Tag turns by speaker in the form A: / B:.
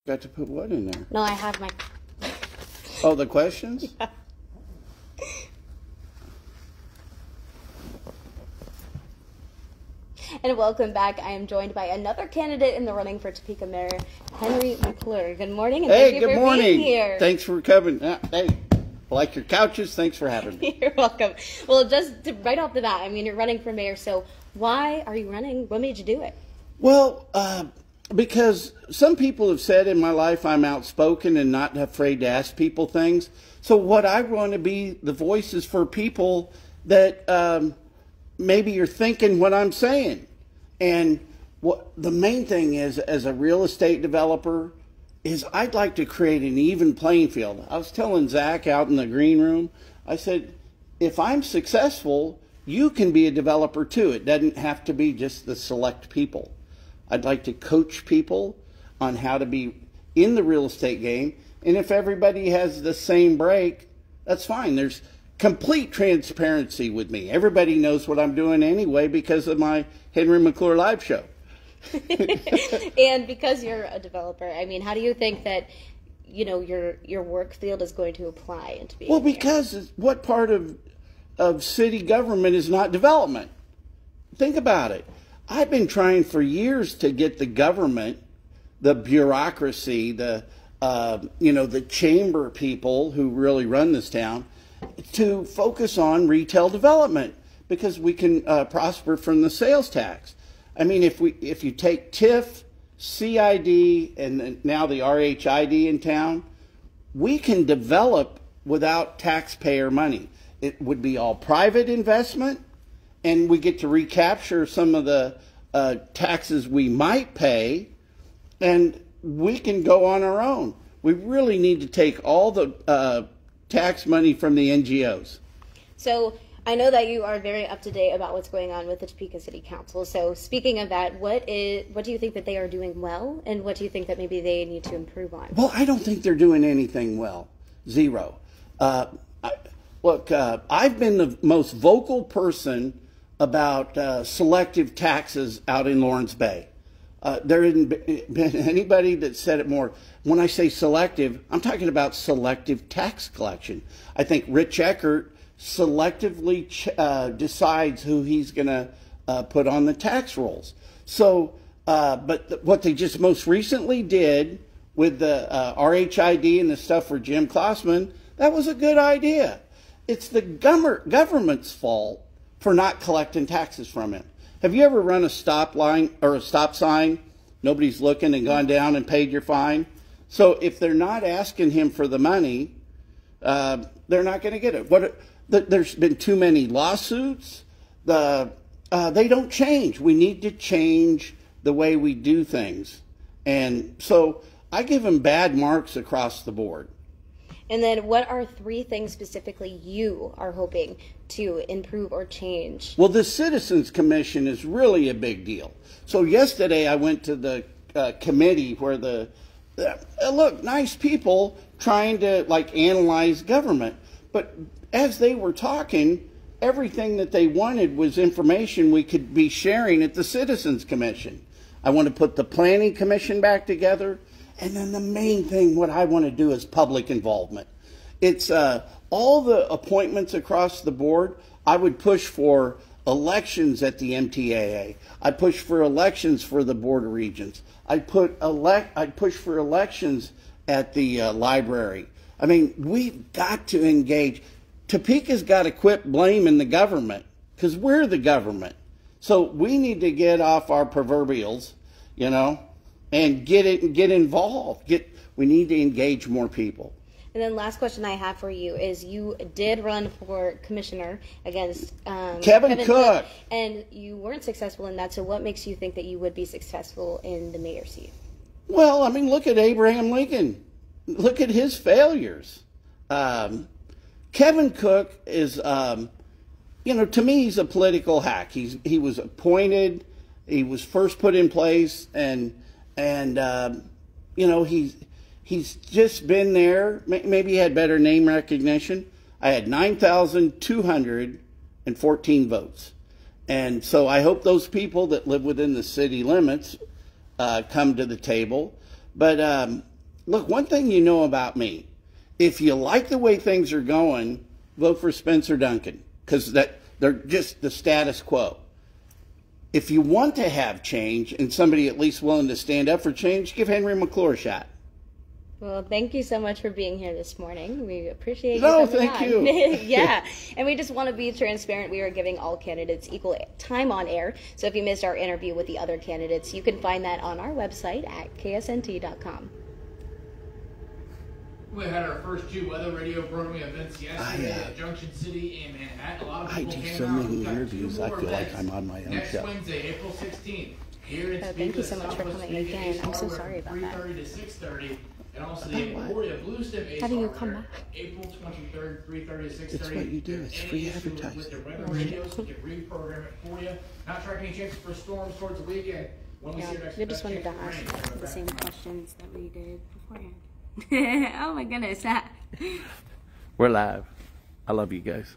A: Got to put what in there?
B: No, I have my...
A: Oh, the questions?
B: Yeah. And welcome back. I am joined by another candidate in the running for Topeka Mayor, Henry McClure. Good morning, and thank you for being here.
A: Thanks for coming. Hey, I like your couches. Thanks for having me.
B: You're welcome. Well, just right off the bat, I mean, you're running for mayor, so why are you running? What made you do it?
A: Well, because some people have said in my life I'm outspoken and not afraid to ask people things. So what I want to be the voice is for people that maybe you're thinking what I'm saying. And what the main thing is, as a real estate developer, is I'd like to create an even playing field. I was telling Zach out in the green room, I said, if I'm successful, you can be a developer too. It doesn't have to be just the select people. I'd like to coach people on how to be in the real estate game. And if everybody has the same break, that's fine. There's complete transparency with me. Everybody knows what I'm doing anyway because of my Henry McClure live show.
B: And because you're a developer, I mean, how do you think that, you know, your work field is going to apply into being
A: because what part of city government is not development? Think about it. I've been trying for years to get the government, the bureaucracy, the chamber people who really run this town, to focus on retail development because we can prosper from the sales tax. I mean, if you take TIF, CID, and now the RHID in town, we can develop without taxpayer money. It would be all private investment, and we get to recapture some of the taxes we might pay, and we can go on our own. We really need to take all the tax money from the NGOs.
B: So I know that you are very up to date about what's going on with the Topeka City Council. So speaking of that, what do you think that they are doing well, and what do you think that maybe they need to improve on?
A: Well, I don't think they're doing anything well. Zero. I've been the most vocal person about selective taxes out in Lawrence Bay. There hasn't been anybody that said it more. When I say selective, I'm talking about selective tax collection. I think Rich Eckert selectively decides who he's going to put on the tax rolls. So, but what they just most recently did with the RHID and the stuff for Jim Klossman, that was a good idea. It's the government's fault for not collecting taxes from him. Have you ever run a stop line or a stop sign, nobody's looking, and gone down and paid your fine? So if they're not asking him for the money, they're not going to get it. There's been too many lawsuits. They don't change. We need to change the way we do things. And so I give them bad marks across the board.
B: And then what are 3 things specifically you are hoping to improve or change?
A: Well, the Citizens Commission is really a big deal. So yesterday I went to the committee where look, nice people trying to analyze government. But as they were talking, everything that they wanted was information we could be sharing at the Citizens Commission. I want to put the Planning Commission back together. And then the main thing, what I want to do is public involvement. It's all the appointments across the board. I would push for elections at the MTAA. I'd push for elections for the Board of Regents. I'd push for elections at the library. I mean, we've got to engage. Topeka's got to quit blaming the government because we're the government. So we need to get off our proverbials, and get involved. We need to engage more people.
B: And then last question I have for you is you did run for commissioner against
A: Kevin Cook.
B: And you weren't successful in that, so what makes you think that you would be successful in the mayor seat?
A: Well, I mean, look at Abraham Lincoln. Look at his failures. Kevin Cook is, to me, he's a political hack. He was appointed, he was first put in place, and he's just been there. Maybe he had better name recognition. I had 9,214 votes. And so I hope those people that live within the city limits come to the table. But Look, one thing you know about me, if you like the way things are going, vote for Spencer Duncan, because they're just the status quo. If you want to have change and somebody at least willing to stand up for change, give Henry McClure a shot.
B: Well, thank you so much for being here this morning. We appreciate you
A: No,
B: coming
A: thank
B: on.
A: you.
B: Yeah, and we just want to be transparent. We are giving all candidates equal time on air. So if you missed our interview with the other candidates, you can find that on our website at ksnt.com.
C: We had our first two weather radio programming events yesterday at Junction City and Manhattan. A lot of people
A: I do
C: came
A: so
C: out.
A: many
C: We've got
A: interviews,
C: two
A: I
C: more
A: feel like
C: events
A: I'm on my own
C: next
A: show.
C: Wednesday, April 16th. Here in
B: Thank you so much for
C: Southwest
B: coming
C: Speaking
B: again. I'm so
C: East
B: sorry about that.
C: 3:30 to 6:30. And also the Emporia Blue Stem Ace
B: How do you
C: Hardware,
B: come back?
C: April 23rd, 3:30 to 6:30.
A: It's what you do. It's free
C: Any issue
A: advertising.
C: with your weather radios, we can reprogram it for you. Not tracking any chances for storms towards the weekend. When we see your next
B: We just
C: best
B: wanted to
C: chance for
B: ask
C: rain.
B: the same questions that we did beforehand. Oh my goodness.
A: We're live. I love you guys.